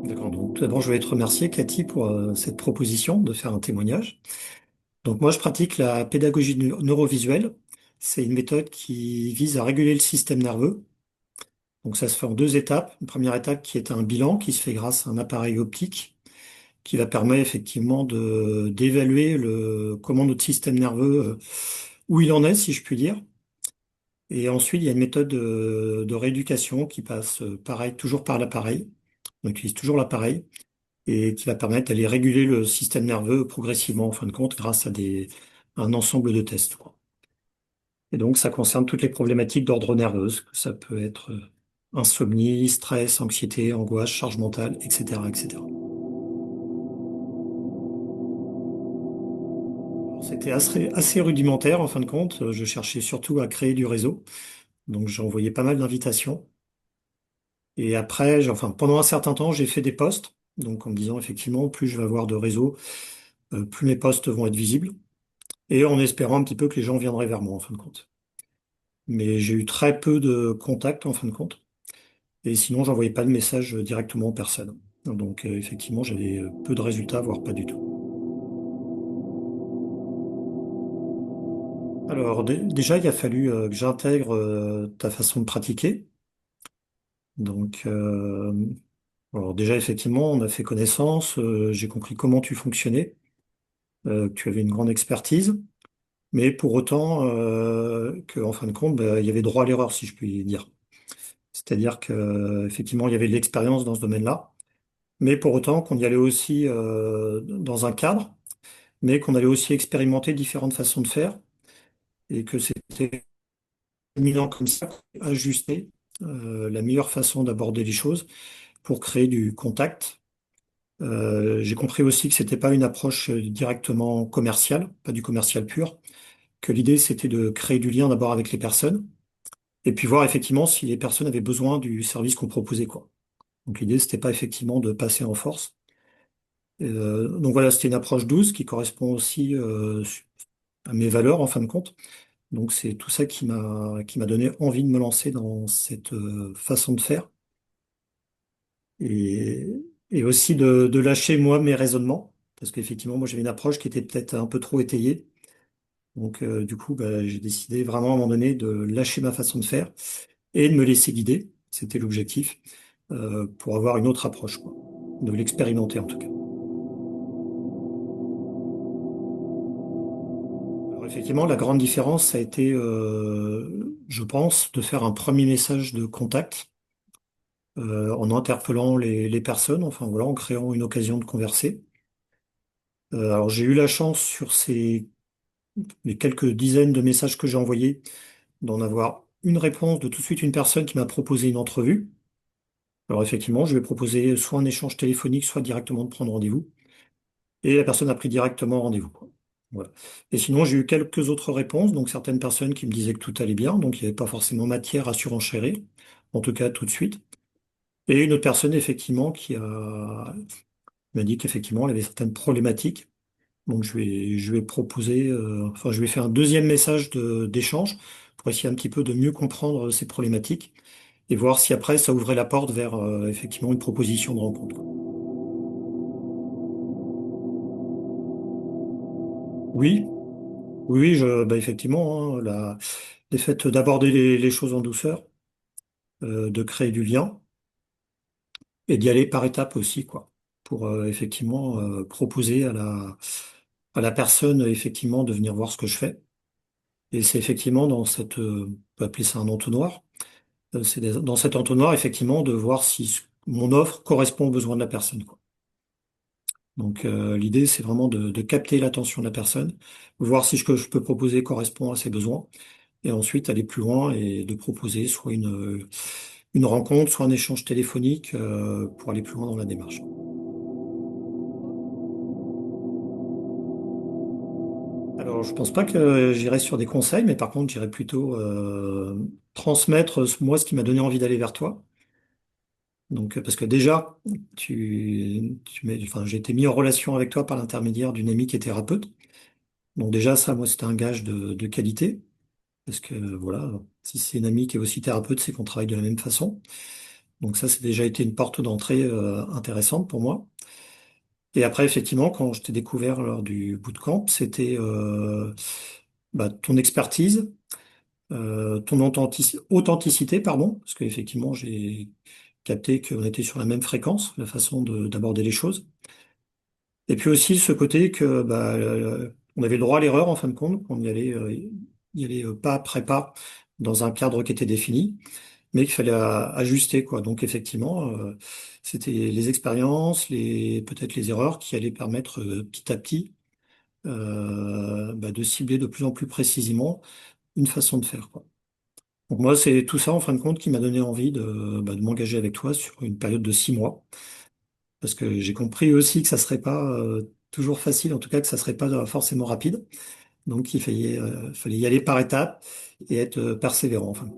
D'accord. Donc, tout d'abord, je voulais te remercier, Cathy, pour cette proposition de faire un témoignage. Donc, moi, je pratique la pédagogie neurovisuelle. C'est une méthode qui vise à réguler le système nerveux. Donc, ça se fait en deux étapes. Une première étape qui est un bilan qui se fait grâce à un appareil optique qui va permettre effectivement d'évaluer comment notre système nerveux, où il en est, si je puis dire. Et ensuite, il y a une méthode de rééducation qui passe, pareil, toujours par l'appareil. On utilise toujours l'appareil et qui va permettre d'aller réguler le système nerveux progressivement, en fin de compte, grâce à un ensemble de tests, quoi. Et donc, ça concerne toutes les problématiques d'ordre nerveux. Ça peut être insomnie, stress, anxiété, angoisse, charge mentale, etc., etc. Alors, c'était assez rudimentaire, en fin de compte. Je cherchais surtout à créer du réseau. Donc, j'ai envoyé pas mal d'invitations. Et après, enfin, pendant un certain temps, j'ai fait des posts. Donc, en me disant, effectivement, plus je vais avoir de réseau, plus mes posts vont être visibles. Et en espérant un petit peu que les gens viendraient vers moi, en fin de compte. Mais j'ai eu très peu de contacts, en fin de compte. Et sinon, j'envoyais pas de message directement aux personnes. Donc, effectivement, j'avais peu de résultats, voire pas du tout. Alors, déjà, il a fallu que j'intègre ta façon de pratiquer. Donc, alors déjà, effectivement, on a fait connaissance. J'ai compris comment tu fonctionnais, que tu avais une grande expertise. Mais pour autant, qu'en fin de compte, bah, il y avait droit à l'erreur, si je puis dire. C'est-à-dire que, effectivement, il y avait de l'expérience dans ce domaine-là, mais pour autant qu'on y allait aussi dans un cadre, mais qu'on allait aussi expérimenter différentes façons de faire, et que c'était éminent comme ça, ajuster la meilleure façon d'aborder les choses pour créer du contact. J'ai compris aussi que c'était pas une approche directement commerciale, pas du commercial pur, que l'idée c'était de créer du lien d'abord avec les personnes, et puis voir effectivement si les personnes avaient besoin du service qu'on proposait, quoi. Donc l'idée, c'était pas effectivement de passer en force. Donc voilà, c'était une approche douce qui correspond aussi à mes valeurs en fin de compte. Donc c'est tout ça qui m'a donné envie de me lancer dans cette façon de faire et, et aussi de lâcher moi mes raisonnements parce qu'effectivement moi j'avais une approche qui était peut-être un peu trop étayée. Donc du coup bah, j'ai décidé vraiment à un moment donné de lâcher ma façon de faire et de me laisser guider. C'était l'objectif pour avoir une autre approche, quoi. De l'expérimenter en tout cas. Alors effectivement, la grande différence, ça a été, je pense, de faire un premier message de contact en interpellant les personnes, enfin voilà, en créant une occasion de converser. Alors j'ai eu la chance sur les quelques dizaines de messages que j'ai envoyés d'en avoir une réponse de tout de suite une personne qui m'a proposé une entrevue. Alors effectivement, je vais proposer soit un échange téléphonique, soit directement de prendre rendez-vous. Et la personne a pris directement rendez-vous, quoi. Voilà. Et sinon, j'ai eu quelques autres réponses, donc certaines personnes qui me disaient que tout allait bien, donc il n'y avait pas forcément matière à surenchérir, en tout cas tout de suite. Et une autre personne, effectivement, m'a dit qu'effectivement, elle avait certaines problématiques. Donc je lui ai proposé, enfin, je lui ai fait un deuxième message d'échange pour essayer un petit peu de mieux comprendre ces problématiques et voir si après ça ouvrait la porte vers effectivement une proposition de rencontre, quoi. Oui, oui, oui, bah, effectivement, hein, le fait d'aborder les choses en douceur, de créer du lien et d'y aller par étapes aussi, quoi, pour effectivement proposer à la personne effectivement de venir voir ce que je fais. Et c'est effectivement dans on peut appeler ça un entonnoir, dans cet entonnoir effectivement de voir si mon offre correspond aux besoins de la personne, quoi. Donc l'idée c'est vraiment de capter l'attention de la personne, voir si ce que je peux proposer correspond à ses besoins et ensuite aller plus loin et de proposer soit une rencontre, soit un échange téléphonique pour aller plus loin dans la démarche. Alors, je pense pas que j'irai sur des conseils, mais par contre, j'irai plutôt transmettre moi ce qui m'a donné envie d'aller vers toi. Donc, parce que déjà, enfin, j'ai été mis en relation avec toi par l'intermédiaire d'une amie qui est thérapeute. Donc déjà, ça, moi, c'était un gage de qualité, parce que voilà, si c'est une amie qui est aussi thérapeute, c'est qu'on travaille de la même façon. Donc ça, c'est déjà été une porte d'entrée intéressante pour moi. Et après, effectivement, quand je t'ai découvert lors du bootcamp, c'était ton expertise, ton authenticité, pardon, parce qu'effectivement, j'ai capté qu'on était sur la même fréquence, la façon d'aborder les choses. Et puis aussi ce côté que on avait le droit à l'erreur en fin de compte, qu'on y allait pas après pas dans un cadre qui était défini, mais qu'il fallait ajuster quoi. Donc effectivement, c'était les expériences, les peut-être les erreurs qui allaient permettre petit à petit de cibler de plus en plus précisément une façon de faire quoi. Donc moi c'est tout ça en fin de compte qui m'a donné envie de m'engager avec toi sur une période de 6 mois. Parce que j'ai compris aussi que ça serait pas toujours facile, en tout cas que ça serait pas forcément rapide. Donc fallait y aller par étapes et être persévérant. Enfin.